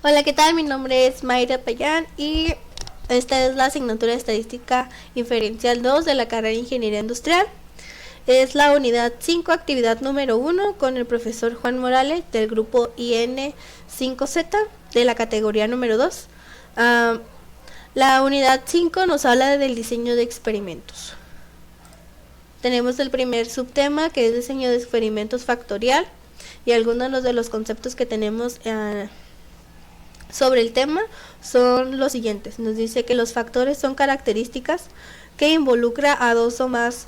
Hola, ¿qué tal? Mi nombre es Mayra Payán y esta es la asignatura de Estadística Inferencial 2 de la carrera de Ingeniería Industrial. Es la unidad 5, actividad número 1, con el profesor Juan Morales del grupo IN5Z de la categoría número 2. La unidad 5 nos habla del diseño de experimentos. Tenemos el primer subtema, que es diseño de experimentos factorial, y algunos de los conceptos que tenemos sobre el tema son los siguientes. Nos dice que los factores son características que involucra a dos o más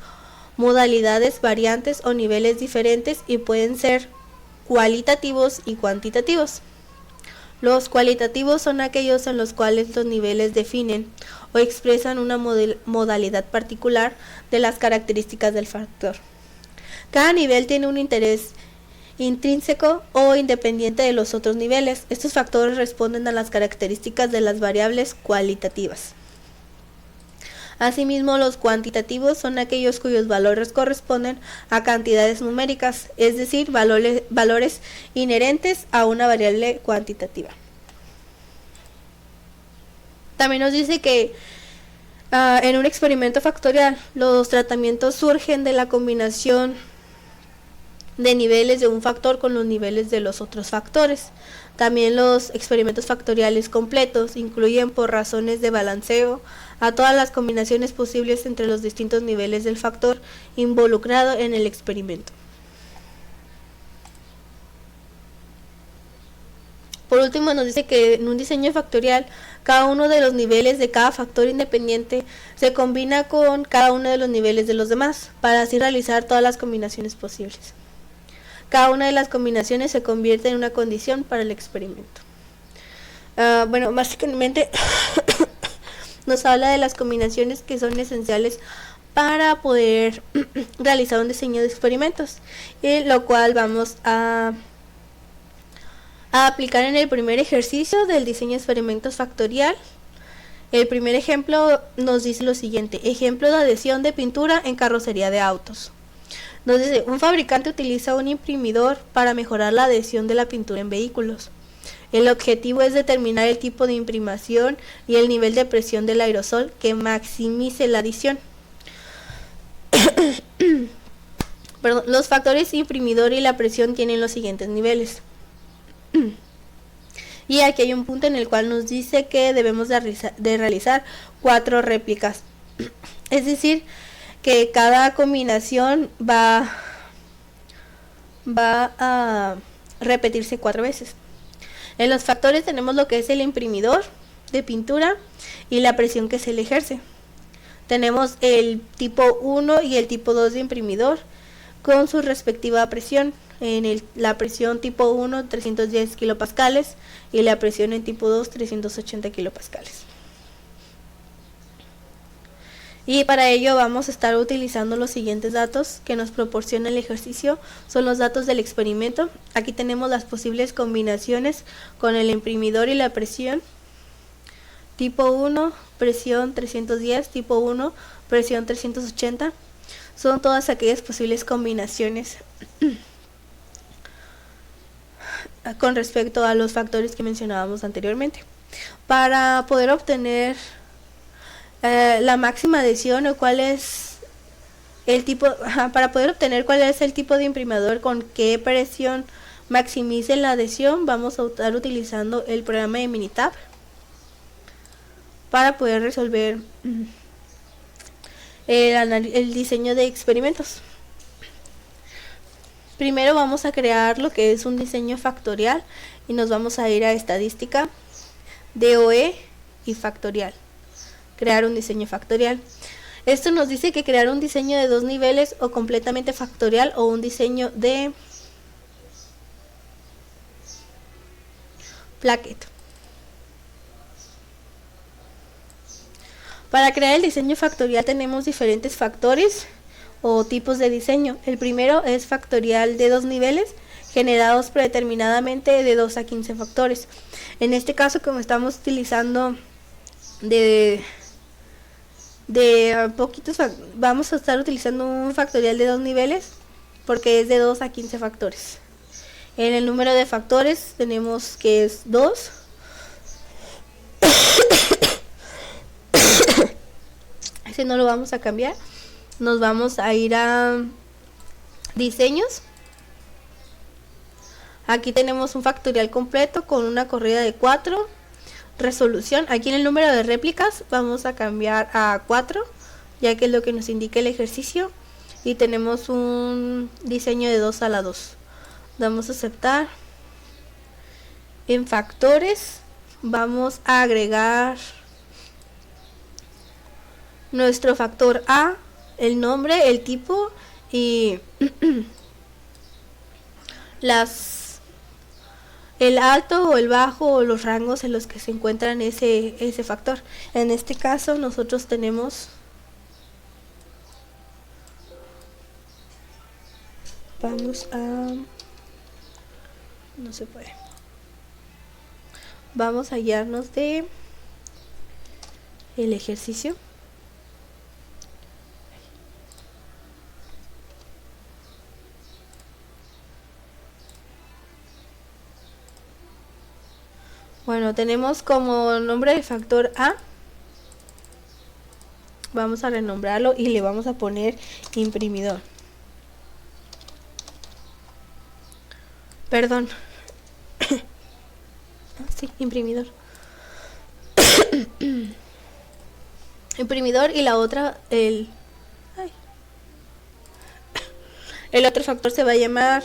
modalidades, variantes o niveles diferentes y pueden ser cualitativos y cuantitativos. Los cualitativos son aquellos en los cuales los niveles definen o expresan una modalidad particular de las características del factor. Cada nivel tiene un interés intrínseco o independiente de los otros niveles. Estos factores responden a las características de las variables cualitativas. Asimismo, los cuantitativos son aquellos cuyos valores corresponden a cantidades numéricas, es decir, valores inherentes a una variable cuantitativa. También nos dice que en un experimento factorial los tratamientos surgen de la combinación de niveles de un factor con los niveles de los otros factores. También los experimentos factoriales completos incluyen, por razones de balanceo, a todas las combinaciones posibles entre los distintos niveles del factor involucrado en el experimento. Por último, nos dice que en un diseño factorial, cada uno de los niveles de cada factor independiente se combina con cada uno de los niveles de los demás, para así realizar todas las combinaciones posibles. Cada una de las combinaciones se convierte en una condición para el experimento. Bueno, básicamente nos habla de las combinaciones que son esenciales para poder realizar un diseño de experimentos, y lo cual vamos a aplicar en el primer ejercicio del diseño de experimentos factorial. El primer ejemplo nos dice lo siguiente: ejemplo de adhesión de pintura en carrocería de autos. Nos dice, un fabricante utiliza un imprimidor para mejorar la adhesión de la pintura en vehículos. El objetivo es determinar el tipo de imprimación y el nivel de presión del aerosol que maximice la adición. Perdón, los factores imprimidor y la presión tienen los siguientes niveles. Y aquí hay un punto en el cual nos dice que debemos de realizar 4 réplicas. Es decir, que cada combinación va a repetirse 4 veces. En los factores tenemos lo que es el imprimidor de pintura y la presión que se le ejerce. Tenemos el tipo 1 y el tipo 2 de imprimidor con su respectiva presión. La presión tipo 1 310 kilopascales y la presión en tipo 2 380 kilopascales. Y para ello vamos a estar utilizando los siguientes datos que nos proporciona el ejercicio. Son los datos del experimento. Aquí tenemos las posibles combinaciones con el imprimidor y la presión. Tipo 1, presión 310, tipo 1, presión 380. Son todas aquellas posibles combinaciones con respecto a los factores que mencionábamos anteriormente. Para poder obtener la máxima adhesión o cuál es el tipo, para poder obtener cuál es el tipo de imprimador con qué presión maximice la adhesión, vamos a estar utilizando el programa de Minitab para poder resolver el diseño de experimentos. Primero vamos a crear lo que es un diseño factorial y nos vamos a ir a estadística, DOE y factorial. Crear un diseño factorial. Esto nos dice que crear un diseño de 2 niveles o completamente factorial o un diseño de plaquet. Para crear el diseño factorial tenemos diferentes factores o tipos de diseño. El primero es factorial de 2 niveles generados predeterminadamente de 2 a 15 factores. En este caso, como estamos utilizando de poquitos, vamos a estar utilizando un factorial de 2 niveles porque es de 2 a 15 factores. En el número de factores tenemos que es 2, Ese no lo vamos a cambiar. Nos vamos a ir a diseños. Aquí tenemos un factorial completo con una corrida de 4. Resolución. Aquí en el número de réplicas vamos a cambiar a 4, ya que es lo que nos indica el ejercicio. Y tenemos un diseño de 2 a la 2. Vamos a aceptar. En factores vamos a agregar nuestro factor A, el nombre, el tipo y el alto o el bajo o los rangos en los que se encuentran ese factor. En este caso nosotros tenemos, vamos a, no se puede, vamos a guiarnos de el ejercicio. Bueno, tenemos como nombre de factor A. Vamos a renombrarlo y le vamos a poner imprimidor. Perdón. Sí, imprimidor. Imprimidor y la otra, el otro factor se va a llamar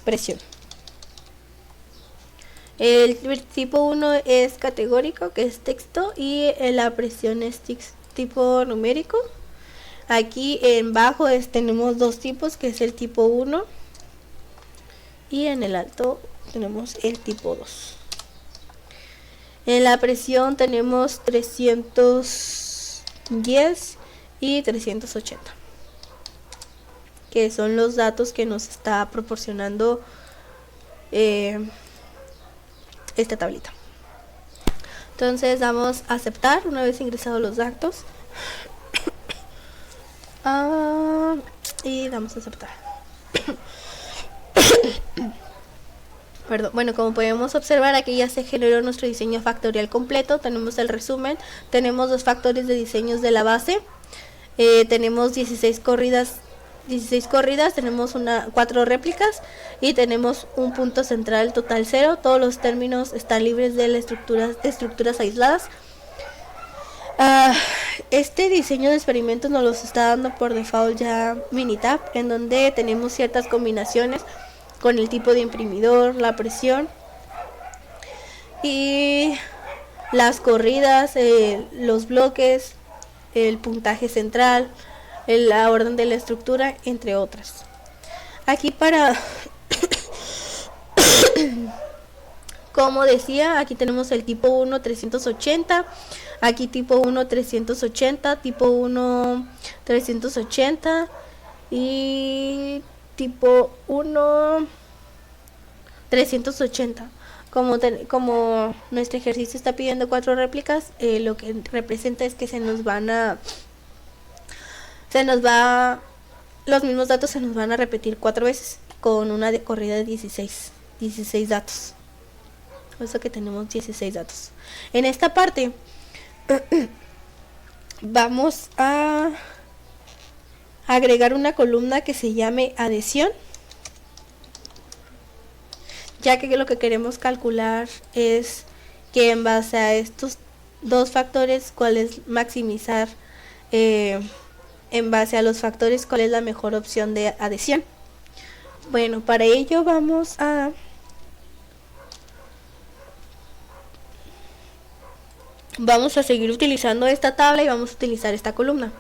presión. El tipo 1 es categórico, que es texto, y la presión es tipo numérico. Aquí en bajo tenemos dos tipos, que es el tipo 1, y en el alto tenemos el tipo 2. En la presión tenemos 310 y 380, que son los datos que nos está proporcionando esta tablita. Entonces vamos a aceptar una vez ingresados los datos. Y vamos a aceptar. Perdón. Bueno, como podemos observar, aquí ya se generó nuestro diseño factorial completo. Tenemos el resumen, tenemos los factores de diseños de la base, tenemos 16 corridas, tenemos 4 réplicas y tenemos un punto central total 0. Todos los términos están libres de estructuras aisladas. Este diseño de experimentos nos los está dando por default ya Minitab, en donde tenemos ciertas combinaciones con el tipo de imprimidor, la presión y las corridas, los bloques, el puntaje central, la orden de la estructura, entre otras. Aquí como decía, aquí tenemos el tipo 1 380, aquí tipo 1 380, tipo 1 380 y tipo 1 380. Como nuestro ejercicio está pidiendo 4 réplicas, lo que representa es que los mismos datos se nos van a repetir 4 veces con una corrida de 16 datos. Por eso que tenemos 16 datos. En esta parte vamos a agregar una columna que se llame adhesión, ya que lo que queremos calcular es que en base a estos dos factores, cuál es maximizar, en base a los factores, cuál es la mejor opción de adhesión. Bueno, para ello vamos a seguir utilizando esta tabla y vamos a utilizar esta columna.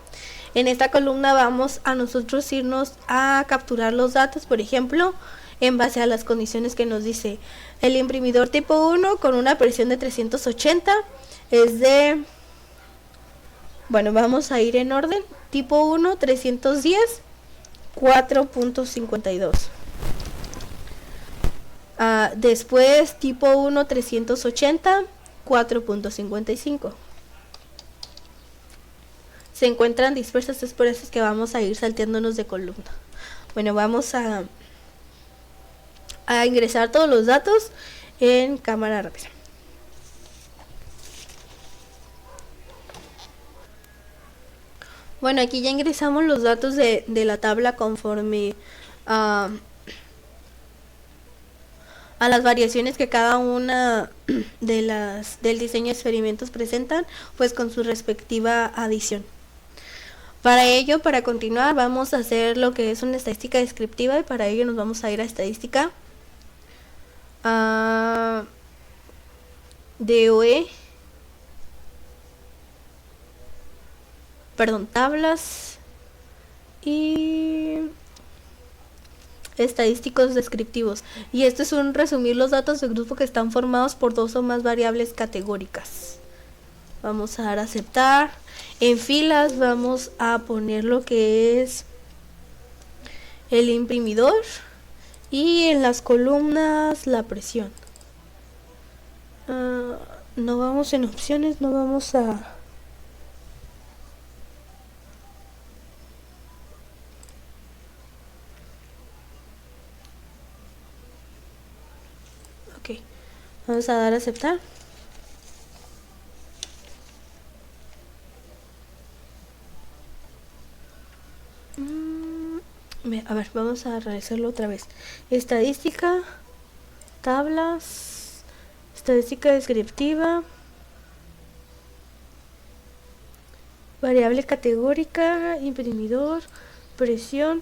En esta columna vamos a nosotros irnos a capturar los datos, por ejemplo, en base a las condiciones que nos dice el imprimidor tipo 1 con una presión de 380 es de, bueno, vamos a ir en orden, tipo 1 310 4.52. Después tipo 1 380 4.55. Se encuentran dispersas, es por eso que vamos a ir salteándonos de columna. Bueno, vamos a ingresar todos los datos en cámara rápida. Bueno, aquí ya ingresamos los datos de la tabla conforme a las variaciones que cada una de las del diseño de experimentos presentan, pues con su respectiva adición. Para ello, para continuar, vamos a hacer lo que es una estadística descriptiva, y para ello nos vamos a ir a estadística, a DOE, perdón, tablas y estadísticos descriptivos. Y esto es un resumir los datos del grupo que están formados por dos o más variables categóricas. Vamos a dar a aceptar. En filas vamos a poner lo que es el imprimidor, y en las columnas la presión. No vamos en opciones, no vamos a... Ok, vamos a dar a aceptar. A ver, vamos a realizarlo otra vez. Estadística, tablas, estadística descriptiva, variable categórica, imprimidor, presión.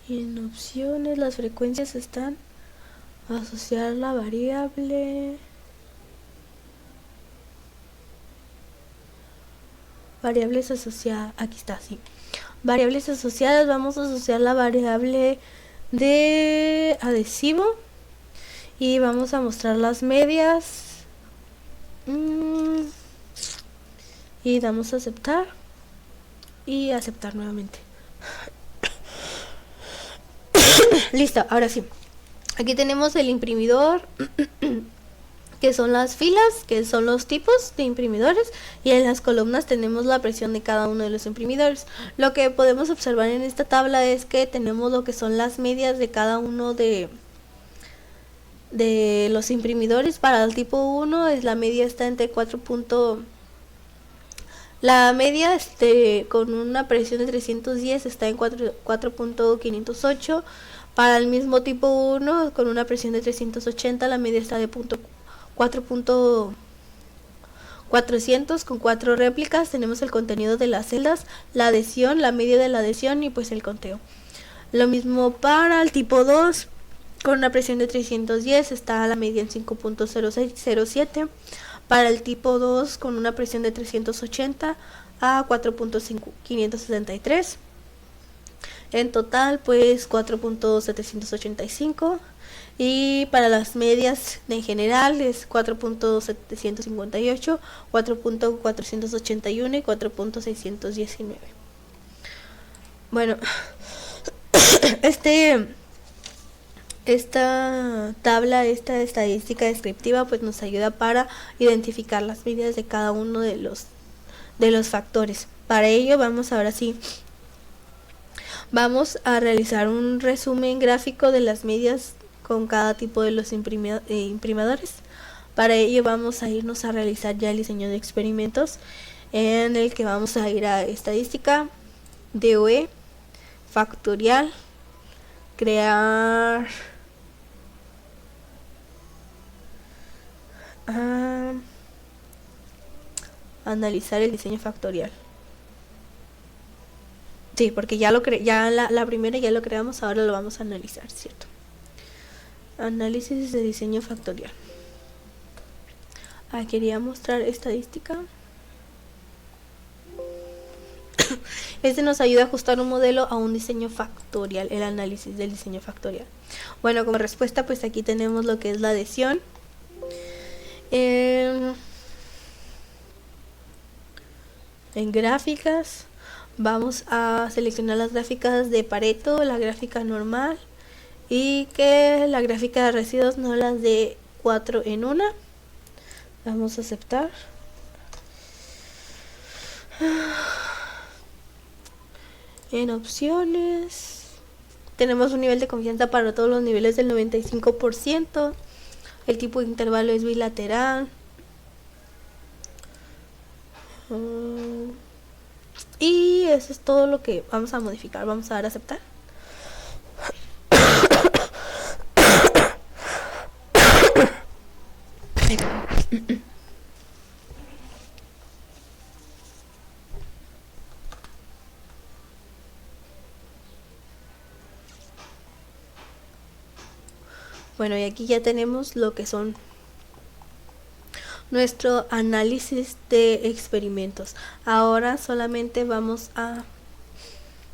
Y en opciones las frecuencias están asociar la variable, variables asociadas, aquí está, sí. Variables asociadas, vamos a asociar la variable de adhesivo y vamos a mostrar las medias. Y damos a aceptar y aceptar nuevamente. Listo, ahora sí. Aquí tenemos el imprimidor, que son las filas, que son los tipos de imprimidores, y en las columnas tenemos la presión de cada uno de los imprimidores. Lo que podemos observar en esta tabla es que tenemos lo que son las medias de cada uno de los imprimidores. Para el tipo 1 la media está entre 4. La media con una presión de 310 está en 4.508. Para el mismo tipo 1 con una presión de 380, la media está de 4.400 con 4 réplicas. Tenemos el contenido de las celdas, la adhesión, la media de la adhesión y pues el conteo. Lo mismo para el tipo 2, con una presión de 310 está la media en 5.0607. Para el tipo 2 con una presión de 380 a 4.563. En total pues 4.785. Y para las medias en general es 4.758, 4.481 y 4.619. Bueno, esta tabla, esta estadística descriptiva pues nos ayuda para identificar las medidas de cada uno de los factores. Para ello vamos ahora sí, vamos a realizar un resumen gráfico de las medidas con cada tipo de los imprimadores. Para ello vamos a irnos a realizar ya el diseño de experimentos, en el que vamos a ir a estadística, DOE, factorial, crear, analizar el diseño factorial. Sí, porque ya la primera ya lo creamos, ahora lo vamos a analizar, ¿cierto? Análisis de diseño factorial. Quería mostrar estadística. Este nos ayuda a ajustar un modelo a un diseño factorial, el análisis del diseño factorial. Bueno, como respuesta pues aquí tenemos lo que es la adhesión. En gráficas vamos a seleccionar las gráficas de Pareto, la gráfica normal, y que la gráfica de residuos no las de 4 en 1. Vamos a aceptar. En opciones tenemos un nivel de confianza para todos los niveles del 95%. El tipo de intervalo es bilateral. Y eso es todo lo que vamos a modificar. Vamos a dar a aceptar. Bueno, y aquí ya tenemos lo que son nuestro análisis de experimentos. Ahora solamente vamos a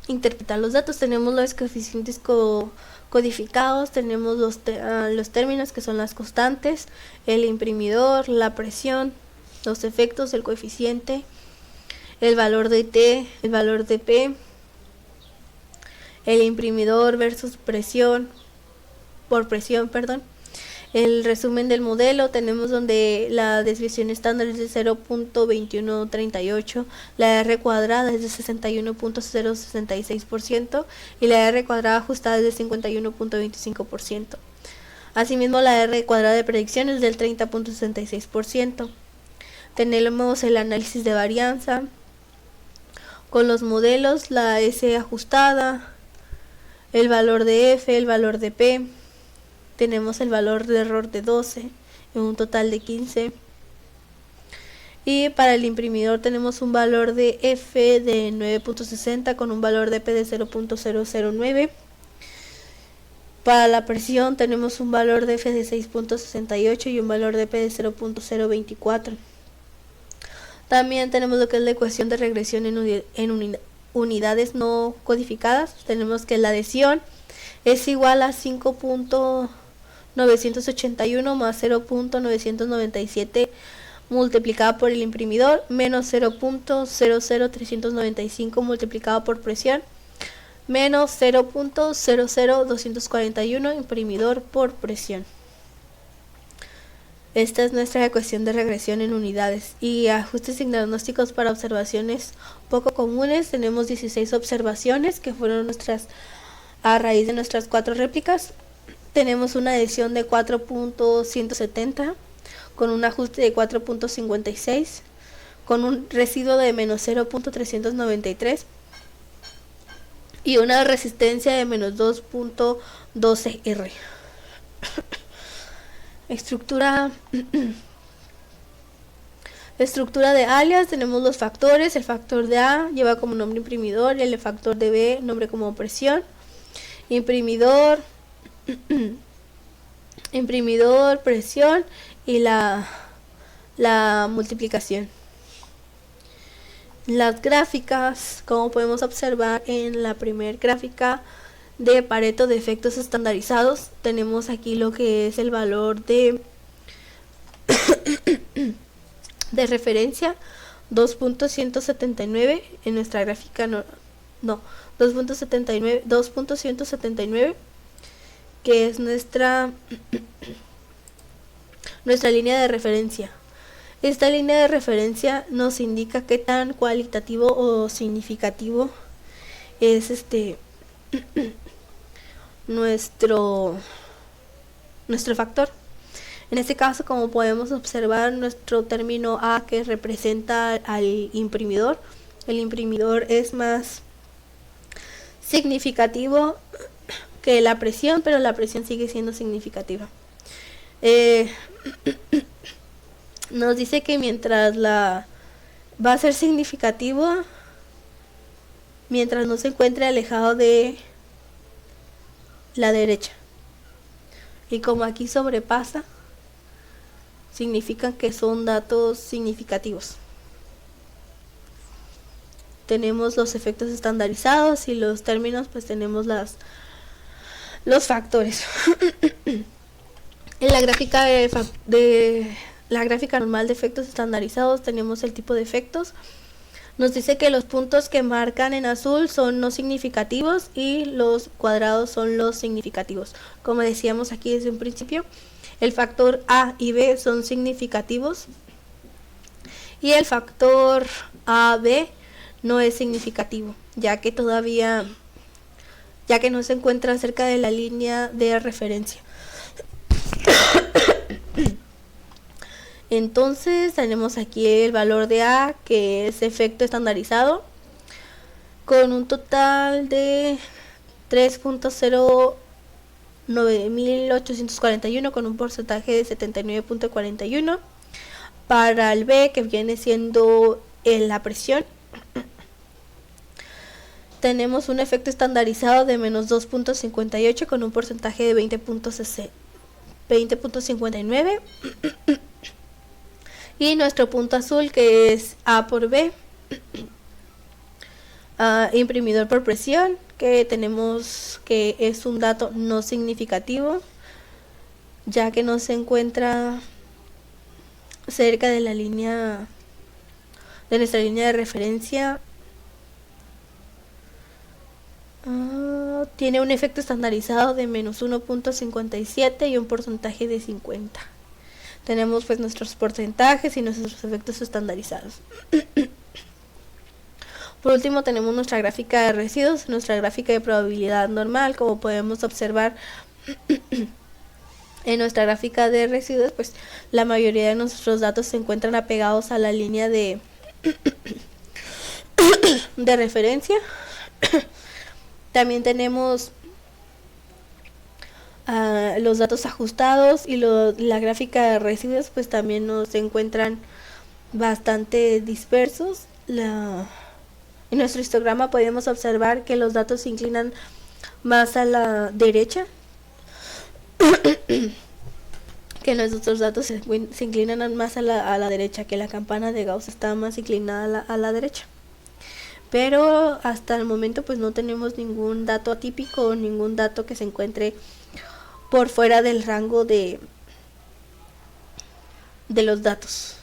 interpretar los datos. Tenemos los coeficientes codificados, tenemos los términos que son las constantes, el imprimidor, la presión, los efectos, el coeficiente, el valor de T, el valor de P, el imprimidor versus presión, el resumen del modelo. Tenemos donde la desviación estándar es de 0.2138, la R cuadrada es de 61.066% y la R cuadrada ajustada es de 51.25%. Asimismo, la R cuadrada de predicción es del 30.66%. Tenemos el análisis de varianza con los modelos, la S ajustada, el valor de F, el valor de P. Tenemos el valor de error de 12 en un total de 15. Y para el imprimidor tenemos un valor de F de 9.60 con un valor de P de 0.009. Para la presión tenemos un valor de F de 6.68 y un valor de P de 0.024. También tenemos lo que es la ecuación de regresión en unidades no codificadas. Tenemos que la adhesión es igual a 5.981 más 0.997 multiplicado por el imprimidor menos 0.00395 multiplicado por presión menos 0.00241 imprimidor por presión. Esta es nuestra ecuación de regresión en unidades. Y ajustes diagnósticos para observaciones poco comunes. Tenemos 16 observaciones que fueron a raíz de nuestras 4 réplicas. Tenemos una adhesión de 4.170 con un ajuste de 4.56 con un residuo de menos 0.393 y una resistencia de menos 2.12 R. Estructura de alias. Tenemos los factores. El factor de A lleva como nombre imprimidor y el factor de B nombre como presión. Imprimidor, presión y la multiplicación. Las gráficas, como podemos observar en la primera gráfica de Pareto de efectos estandarizados, tenemos aquí lo que es el valor de referencia 2.179 en nuestra gráfica 2.179 que es nuestra línea de referencia. Esta línea de referencia nos indica qué tan cualitativo o significativo es nuestro factor. En este caso, como podemos observar, nuestro término A, que representa al imprimidor, el imprimidor es más significativo que la presión, pero la presión sigue siendo significativa. Nos dice que mientras va a ser significativo mientras no se encuentre alejado de la derecha, y como aquí sobrepasa, significan que son datos significativos. Tenemos los efectos estandarizados y los términos, pues tenemos los factores. En la gráfica la gráfica normal de efectos estandarizados tenemos el tipo de efectos. Nos dice que los puntos que marcan en azul son no significativos y los cuadrados son los significativos. Como decíamos aquí desde un principio, el factor A y B son significativos y el factor AB no es significativo, ya que no se encuentra cerca de la línea de referencia. Entonces tenemos aquí el valor de A, que es efecto estandarizado, con un total de 3.09841 con un porcentaje de 79.41. Para el B, que viene siendo la presión, tenemos un efecto estandarizado de menos 2.58 con un porcentaje de 20.59. Y nuestro punto azul, que es A por B, imprimidor por presión, que tenemos que es un dato no significativo, ya que no se encuentra cerca de la línea de nuestra línea de referencia. Tiene un efecto estandarizado de menos 1.57 y un porcentaje de 50. Tenemos pues nuestros porcentajes y nuestros efectos estandarizados. Por último tenemos nuestra gráfica de residuos, nuestra gráfica de probabilidad normal. Como podemos observar en nuestra gráfica de residuos, pues la mayoría de nuestros datos se encuentran apegados a la línea de referencia. También tenemos los datos ajustados y la gráfica de residuos pues también nos encuentran bastante dispersos. En nuestro histograma podemos observar que los datos se inclinan más a la derecha, que nuestros datos se inclinan más a la derecha, que la campana de Gauss está más inclinada a la derecha. Pero hasta el momento pues no tenemos ningún dato atípico o ningún dato que se encuentre por fuera del rango de los datos.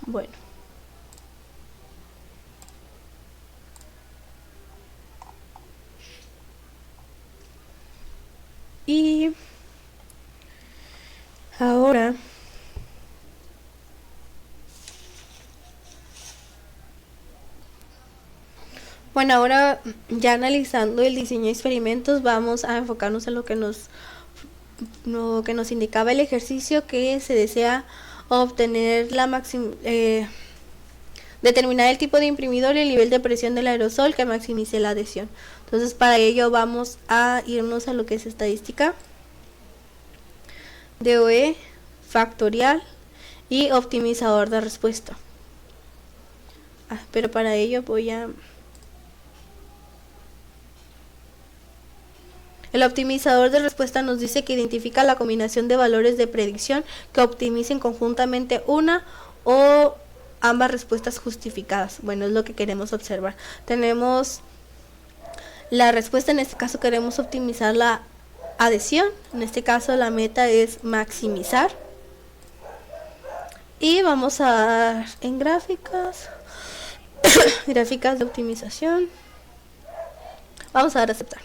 Bueno. Y ahora ya analizando el diseño de experimentos, vamos a enfocarnos en lo que nos indicaba el ejercicio, que se desea obtener determinar el tipo de imprimidor y el nivel de presión del aerosol que maximice la adhesión. Entonces para ello vamos a irnos a lo que es estadística, DOE, factorial y optimizador de respuesta. Pero para ello el optimizador de respuesta nos dice que identifica la combinación de valores de predicción que optimicen conjuntamente una o ambas respuestas justificadas. Bueno, es lo que queremos observar. Tenemos la respuesta, en este caso queremos optimizar la adhesión, en este caso la meta es maximizar. Y vamos a dar en gráficas, gráficas de optimización, vamos a dar a aceptar.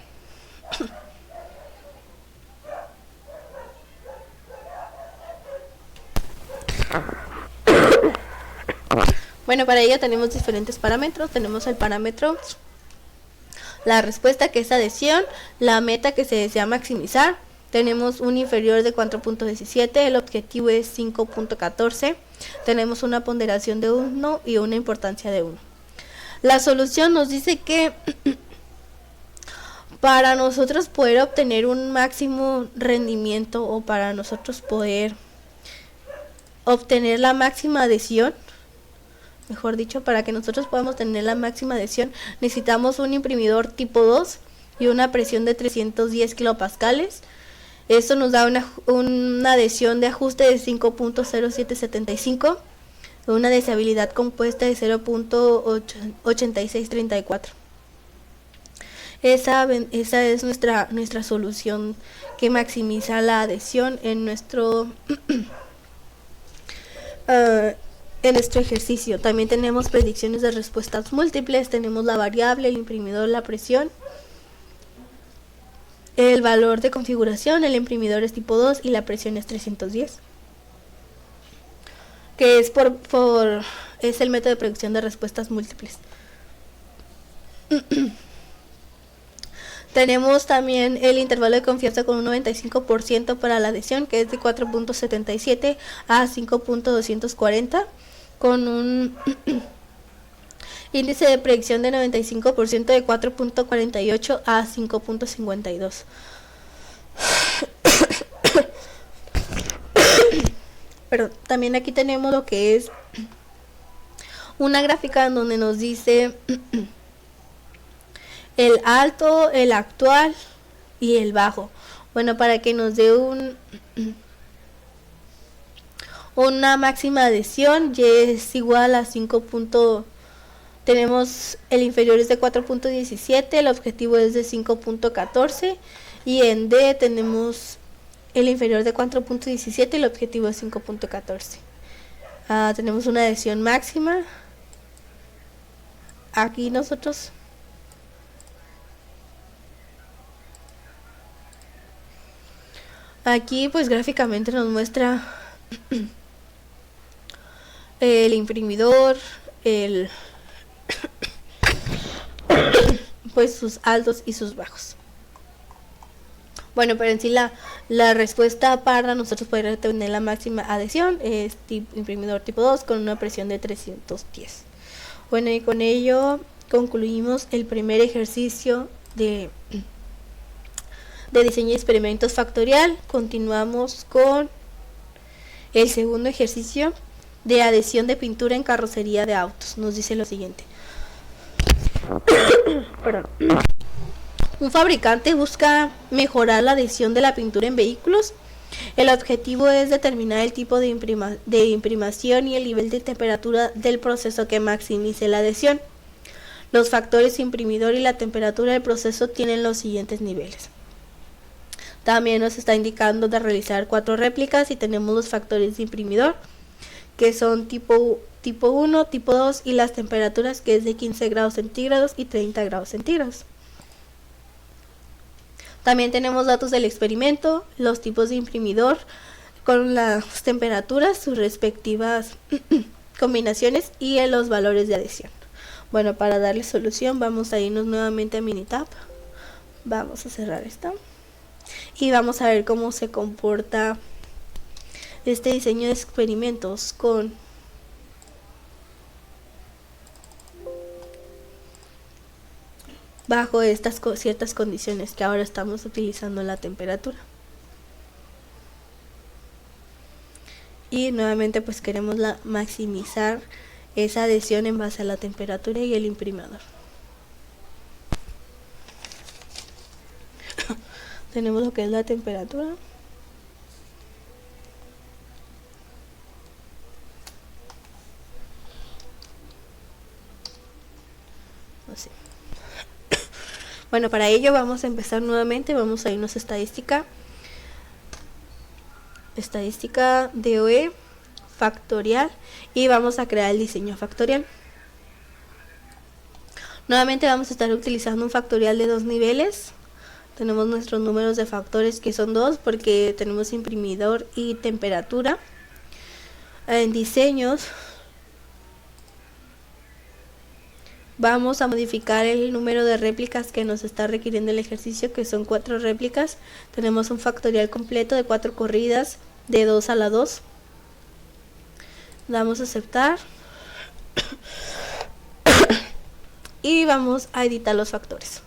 Bueno, para ello tenemos diferentes parámetros. Tenemos el parámetro, la respuesta, que es adhesión, la meta, que se desea maximizar. Tenemos un inferior de 4.17, el objetivo es 5.14. Tenemos una ponderación de 1 y una importancia de 1. La solución nos dice que para nosotros poder obtener un máximo rendimiento, o para nosotros poder obtener la máxima adhesión, mejor dicho, para que nosotros podamos tener la máxima adhesión, necesitamos un imprimidor tipo 2 y una presión de 310 kilopascales. Esto nos da una adhesión de ajuste de 5.0775, una deseabilidad compuesta de 0.8634. Esa es nuestra solución que maximiza la adhesión en nuestro ejercicio. También tenemos predicciones de respuestas múltiples. Tenemos la variable, el imprimidor, la presión, el valor de configuración. El imprimidor es tipo 2 y la presión es 310, que es es el método de predicción de respuestas múltiples. Tenemos también el intervalo de confianza con un 95% para la adhesión, que es de 4.77 a 5.240, con un índice de predicción de 95% de 4.48 a 5.52. Pero también aquí tenemos lo que es una gráfica en donde nos dice el alto, el actual y el bajo. Bueno, para que nos dé una máxima adhesión, y es igual a 5. Tenemos el inferior es de 4.17, el objetivo es de 5.14 y en D tenemos el inferior de 4.17 y el objetivo es 5.14. Tenemos una adhesión máxima. Aquí nosotros aquí pues gráficamente nos muestra el imprimidor, pues sus altos y sus bajos. Bueno, pero en sí la respuesta para nosotros poder tener la máxima adhesión es imprimidor tipo 2 con una presión de 310. Bueno, y con ello concluimos el primer ejercicio de diseño de experimentos factorial. Continuamos con el segundo ejercicio de adhesión de pintura en carrocería de autos. Nos dice lo siguiente. Un fabricante busca mejorar la adhesión de la pintura en vehículos. El objetivo es determinar el tipo de imprimación y el nivel de temperatura del proceso que maximice la adhesión. Los factores imprimidor y la temperatura del proceso tienen los siguientes niveles. También nos está indicando de realizar 4 réplicas y tenemos los factores de imprimidor, que son tipo 1, tipo 2 y las temperaturas, que es de 15 grados centígrados y 30 grados centígrados. También tenemos datos del experimento, los tipos de imprimidor con las temperaturas, sus respectivas combinaciones y los valores de adhesión. Bueno, para darle solución vamos a irnos nuevamente a Minitab. Vamos a cerrar esta y vamos a ver cómo se comporta este diseño de experimentos con bajo estas ciertas condiciones que ahora estamos utilizando la temperatura. Y nuevamente pues queremos maximizar esa adhesión en base a la temperatura y el imprimador. Tenemos lo que es la temperatura. Así. Bueno, para ello vamos a empezar nuevamente, vamos a irnos a estadística DOE factorial y vamos a crear el diseño factorial. Nuevamente vamos a estar utilizando un factorial de 2 niveles. Tenemos nuestros números de factores que son 2 porque tenemos imprimidor y temperatura. En diseños vamos a modificar el número de réplicas que nos está requiriendo el ejercicio, que son 4 réplicas. Tenemos un factorial completo de 4 corridas de 2 a la 2. Damos a aceptar y vamos a editar los factores.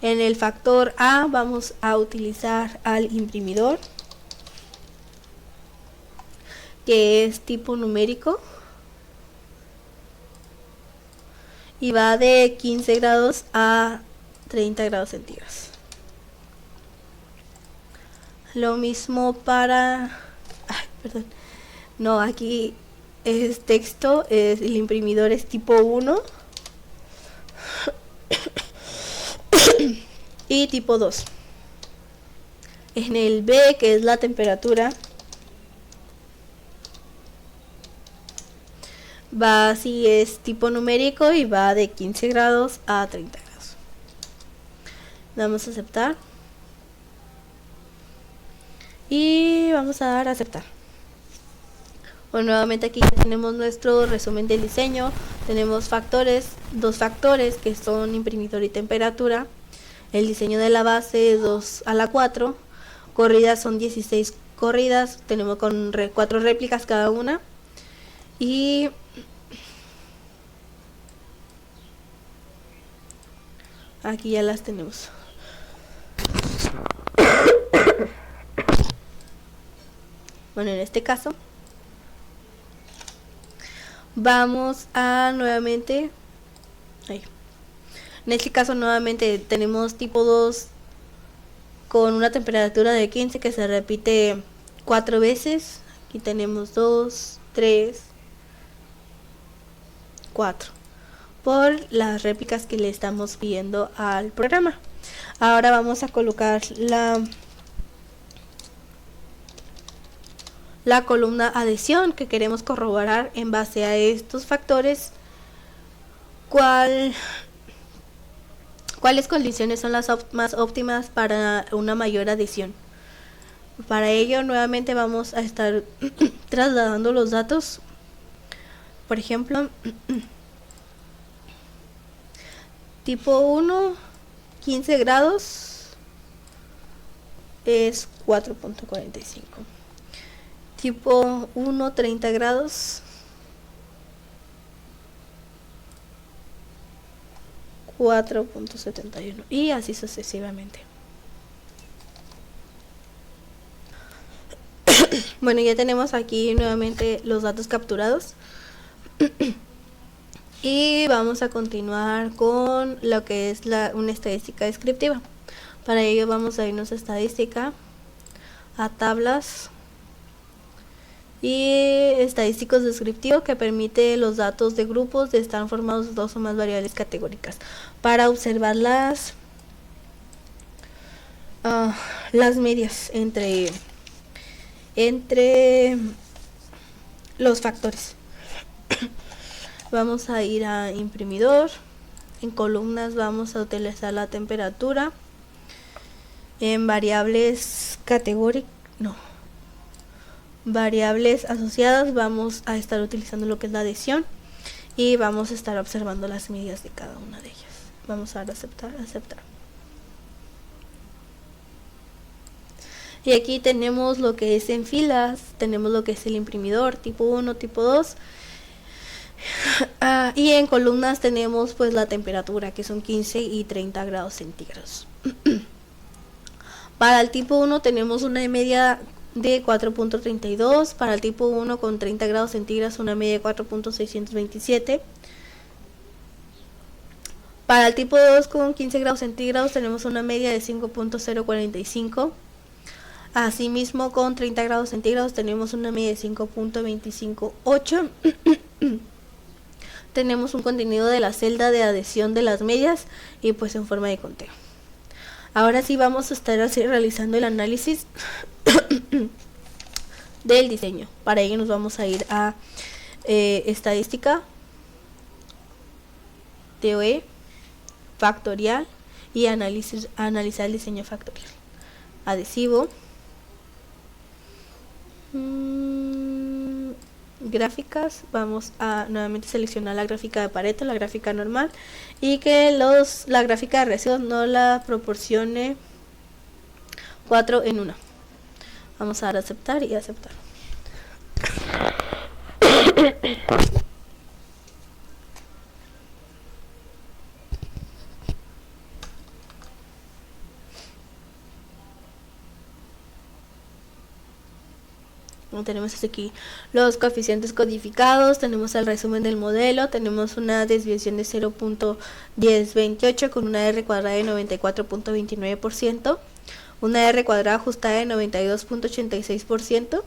En el factor A vamos a utilizar al imprimidor, que es tipo numérico y va de 15 grados a 30 grados centígrados. Lo mismo para... aquí es texto, el imprimidor es tipo 1 y tipo 2. En el B, que es la temperatura, va así, es tipo numérico y va de 15 grados a 30 grados. Damos a aceptar y vamos a dar a aceptar. Bueno, nuevamente aquí ya tenemos nuestro resumen del diseño. Tenemos factores, 2 factores que son imprimidor y temperatura. El diseño de la base es 2 a la 4. Corridas son 16 corridas. Tenemos con 4 réplicas cada una. Y aquí ya las tenemos. Bueno, en este caso vamos a nuevamente ahí. En este caso nuevamente tenemos tipo 2 con una temperatura de 15 que se repite 4 veces. Aquí tenemos 2, 3, 4 por las réplicas que le estamos pidiendo al programa. Ahora vamos a colocar la columna adhesión que queremos corroborar en base a estos factores cuáles condiciones son las más óptimas para una mayor adhesión. Para ello nuevamente vamos a estar trasladando los datos. Por ejemplo, tipo 1, 15 grados es 4.45. Tipo 1, 30 grados, 4.71 y así sucesivamente. Bueno, ya tenemos aquí nuevamente los datos capturados y vamos a continuar con lo que es una estadística descriptiva. Para ello vamos a irnos a estadística, a tablas y estadísticos descriptivos, que permite los datos de grupos de estar formados de 2 o más variables categóricas para observar las medias entre los factores. Vamos a ir a imprimidor. En columnas vamos a utilizar la temperatura. En variables variables asociadas vamos a estar utilizando lo que es la adhesión y vamos a estar observando las medidas de cada una de ellas. Vamos a dar a aceptar. Y aquí tenemos lo que es en filas, tenemos lo que es el imprimidor tipo 1, tipo 2. Y en columnas tenemos pues la temperatura, que son 15 y 30 grados centígrados. Para el tipo 1 tenemos una media de 4.32, para el tipo 1 con 30 grados centígrados una media de 4.627. Para el tipo 2 con 15 grados centígrados tenemos una media de 5.045. Asimismo, con 30 grados centígrados tenemos una media de 5.258. Tenemos un contenido de la celda de adhesión de las medias y pues en forma de conteo. Ahora sí vamos a estar realizando el análisis del diseño. Para ello nos vamos a ir a estadística, TOE, factorial y analizar el diseño factorial. Adhesivo, gráficas, vamos a nuevamente seleccionar la gráfica de Pareto, la gráfica normal, y que la gráfica de residuos no la proporcione 4 en 1. Vamos a dar a aceptar y aceptar. Tenemos aquí los coeficientes codificados, tenemos el resumen del modelo, tenemos una desviación de 0.1028 con una R cuadrada de 94.29%, una R cuadrada ajustada de 92.86%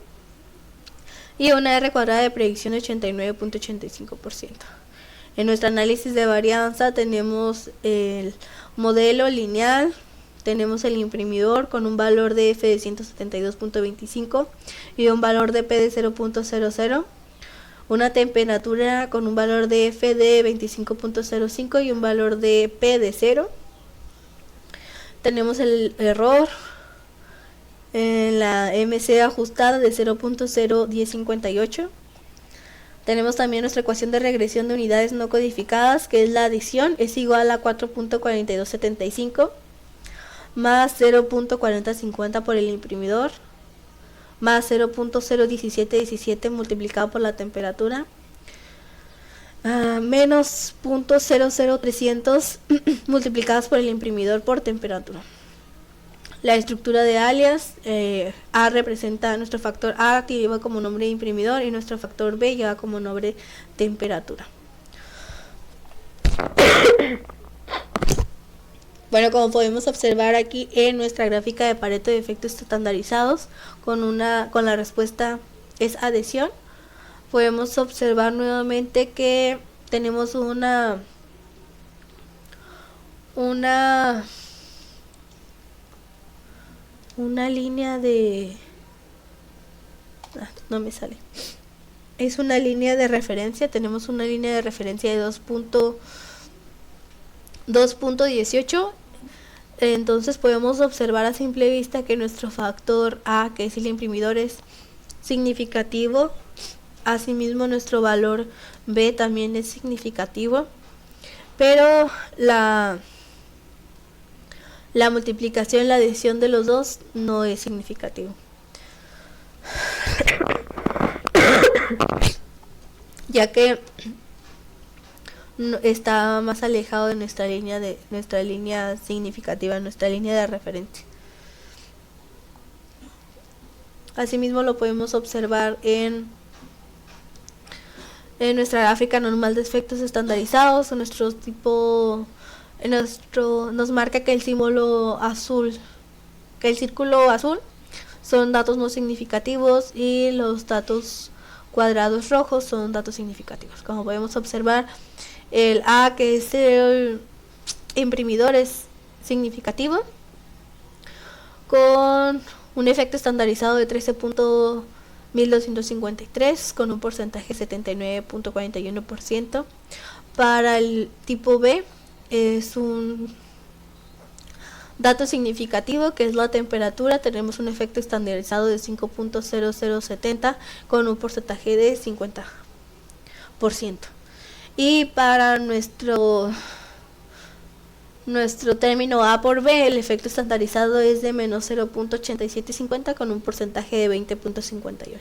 y una R cuadrada de predicción de 89.85%. En nuestro análisis de varianza tenemos el modelo lineal, tenemos el imprimidor con un valor de F de 172.25 y un valor de P de 0.00, una temperatura con un valor de F de 25.05 y un valor de P de 0. Tenemos el error en la MC ajustada de 0.01058. Tenemos también nuestra ecuación de regresión de unidades no codificadas, que es la adición, es igual a 4.4275. más 0.4050 por el imprimidor, más 0.01717 multiplicado por la temperatura, menos 0.00300 multiplicados por el imprimidor por temperatura. La estructura de alias, A representa, nuestro factor A lleva como nombre imprimidor y nuestro factor B lleva como nombre temperatura. Bueno, como podemos observar aquí en nuestra gráfica de Pareto de efectos estandarizados, con la respuesta es adhesión, podemos observar nuevamente que tenemos una línea de... no me sale. Es una línea de referencia, tenemos una línea de referencia de 2.18. Entonces podemos observar a simple vista que nuestro factor A, que es el imprimidor, es significativo. Asimismo nuestro valor B también es significativo, pero la multiplicación, la adición de los dos no es significativo. Ya que está más alejado de nuestra línea significativa, nuestra línea de referencia. Asimismo lo podemos observar en nuestra gráfica normal de efectos estandarizados. Nos marca que el símbolo azul, que el círculo azul son datos no significativos y los datos cuadrados rojos son datos significativos. Como podemos observar, el A, que es el imprimidor, es significativo con un efecto estandarizado de 13.1253 con un porcentaje 79.41%. Para el tipo B es un dato significativo que es la temperatura, tenemos un efecto estandarizado de 5.0070 con un porcentaje de 50%. Y para nuestro término A por B, el efecto estandarizado es de menos 0.8750 con un porcentaje de 20.58.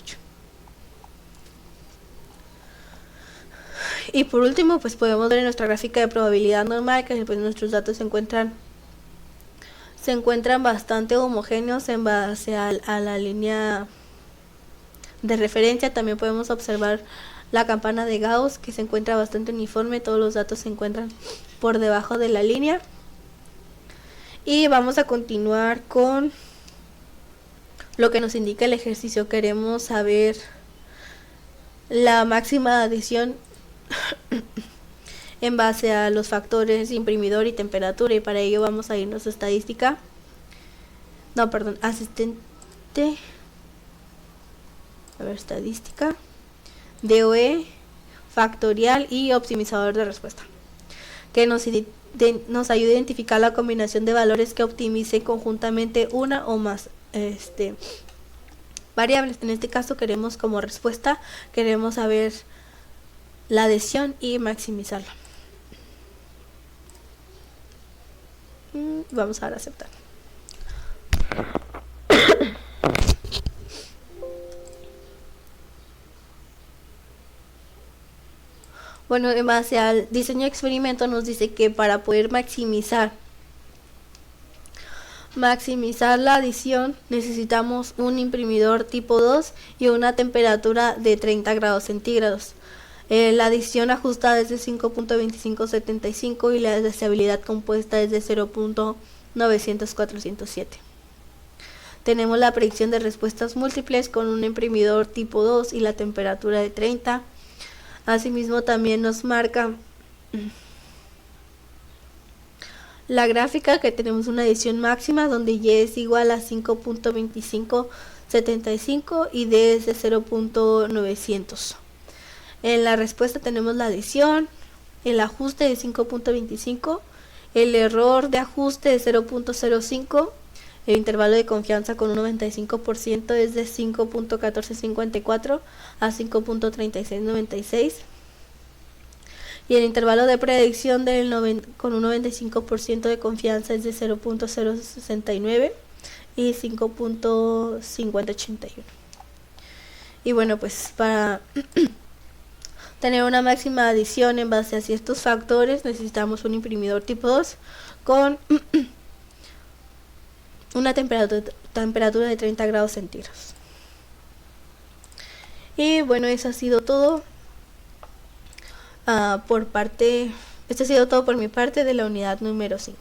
Y por último, pues podemos ver en nuestra gráfica de probabilidad normal que pues nuestros datos se encuentran bastante homogéneos en base a la línea de referencia. También podemos observar la campana de Gauss, que se encuentra bastante uniforme, todos los datos se encuentran por debajo de la línea. Y vamos a continuar con lo que nos indica el ejercicio. Queremos saber la máxima adhesión en base a los factores imprimidor y temperatura, y para ello vamos a irnos a estadística, estadística, DOE, factorial y optimizador de respuesta, que nos ayuda a identificar la combinación de valores que optimice conjuntamente una o más variables. En este caso queremos como respuesta, queremos saber la adhesión y maximizarla. Vamos a dar a aceptar. Bueno, en base al diseño de experimento nos dice que para poder maximizar la adición necesitamos un imprimidor tipo 2 y una temperatura de 30 grados centígrados. La adición ajustada es de 5.2575 y la deseabilidad compuesta es de 0.900407. Tenemos la predicción de respuestas múltiples con un imprimidor tipo 2 y la temperatura de 30. Asimismo también nos marca la gráfica que tenemos una adición máxima donde Y es igual a 5.2575 y D es de 0.900. En la respuesta tenemos la adición, el ajuste de 5.25, el error de ajuste de 0.05, el intervalo de confianza con un 95% es de 5.1454 a 5.3696, y el intervalo de predicción con un 95% de confianza es de 0.069 y 5.5081. Y bueno, pues para tener una máxima adición en base a ciertos factores necesitamos un imprimidor tipo 2 con una temperatura de 30 grados centígrados. Y bueno, eso ha sido todo esto ha sido todo por mi parte de la unidad número 5.